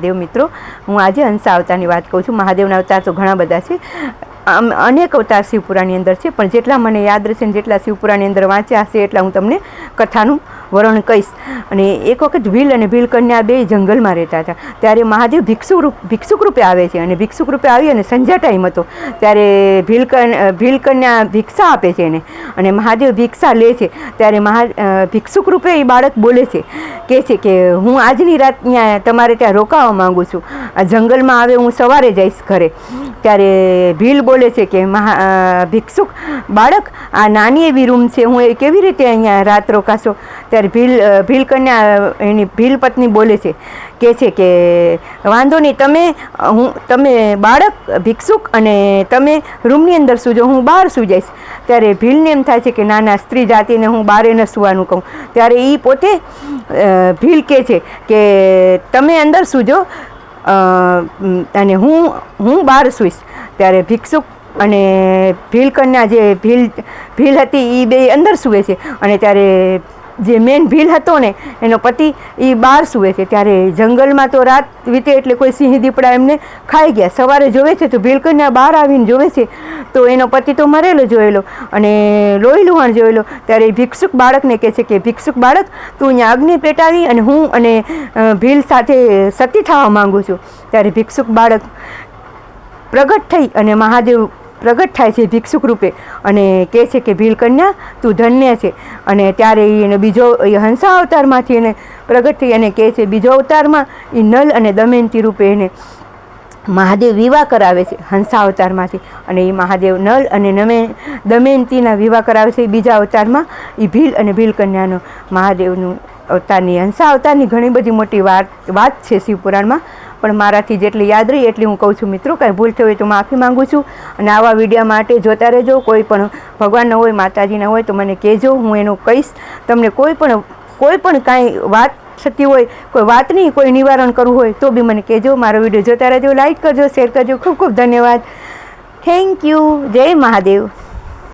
મહાદેવ મિત્રો, હું આજે હંસા અવતારની વાત કહું છું. મહાદેવના અવતાર તો ઘણા બધા છે, અનેક અવતાર શિવપુરાણની અંદર છે, પણ જેટલા મને યાદ રહેશે ને જેટલા શિવપુરાણની અંદર વાંચ્યા હશે એટલા હું તમને કથાનું વર્ણન કહીશ. અને એક વખત ભીલ અને ભીલકન્યા બે જંગલમાં રહેતા હતા. ત્યારે મહાદેવ ભિક્ષુક રૂપે આવે છે, અને ભિક્ષુક રૂપે આવી અને સંધ્યા ટાઈમ હતો ત્યારે ભીલકન્યા ભિક્ષા આપે છે એને, અને મહાદેવ ભિક્ષા લે છે. ત્યારે ભિક્ષુક રૂપે એ બાળક બોલે છે, કહે છે કે હું આજની રાત ત્યાં તમારે ત્યાં રોકાવા માગું છું, આ જંગલમાં આવે હું સવારે જઈશ ઘરે. ત્યારે ભીલ બોલે છે કે ભિક્ષુક બાળક, આ નાની એવી રૂમ છે, હું એ કેવી રીતે અહીંયા રાત રોકાશો? ત્યારે ભીલકન્યા એની ભીલ પત્ની બોલે છે, કહે છે કે વાંધો નહીં, તમે બાળક ભિક્ષુક અને તમે રૂમની અંદર સૂજો, હું બહાર સૂઈ જઈશ. ત્યારે ભીલને એમ થાય છે કે નાના સ્ત્રી જાતિને હું બારે ન સૂવાનું કહું. ત્યારે એ પોતે ભીલ કહે છે કે તમે અંદર સૂજો અને હું બહાર સૂઈશ. ત્યારે ભિક્ષુક અને ભીલકન્યા જે ભીલ હતી એ બે અંદર સૂવે છે, અને ત્યારે જે મેન ભીલ હતો ને એનો પતિ એ બહાર સૂવે છે. ત્યારે જંગલમાં તો રાત વીતે એટલે કોઈ સિંહ દીપડા એમને ખાઈ ગયા. સવારે જોવે છે તો ભીલકન્યા બહાર આવીને જોવે છે તો એનો પતિ તો મરેલો જોયેલો અને લોહી લુહાણ જોયેલો. ત્યારે ભિક્ષુક બાળકને કહે છે કે ભિક્ષુક બાળક, તું અહીંયા અગ્નિ પેટાવી અને હું અને ભીલ સાથે સતી થવા માગું છું. ત્યારે ભિક્ષુક બાળક પ્રગટ થઈ અને મહાદેવ પ્રગટ થાય છે ભિક્ષુક રૂપે અને કહે છે કે ભીલકન્યા તું ધન્ય છે. અને ત્યારે એને બીજો હંસા અવતારમાંથી એને પ્રગટ થઈ અને કહે છે બીજો અવતારમાં એ નલ અને દમયંતી રૂપે એને મહાદેવ વિવાહ કરાવે છે હંસા અવતારમાંથી. અને એ મહાદેવ નલ અને દમયંતીના વિવાહ કરાવે છે બીજા અવતારમાં. એ ભીલ અને ભીલકન્યાનો મહાદેવનું અવતારની હંસા અવતારની ઘણી બધી મોટી વાત છે શિવપુરાણમાં, પણ મારાથી જેટલી યાદ રહી એટલી હું કહું છું મિત્રો. કાંઈ ભૂલ થઈ હોય તો માફી માગું છું. અને આવા વિડીયો માટે જોતા રહેજો. કોઈ પણ ભગવાનના હોય, માતાજીના હોય તો મને કહેજો, હું એનું કહીશ. તમને કોઈ પણ કાંઈ વાત થતી હોય, કોઈ વાતની કોઈ નિવારણ કરવું હોય તો બી મને કહેજો. મારો વિડીયો જોતા રહેજો, લાઈક કરજો, શેર કરજો. ખૂબ ખૂબ ધન્યવાદ. Thank you. જય મહાદેવ.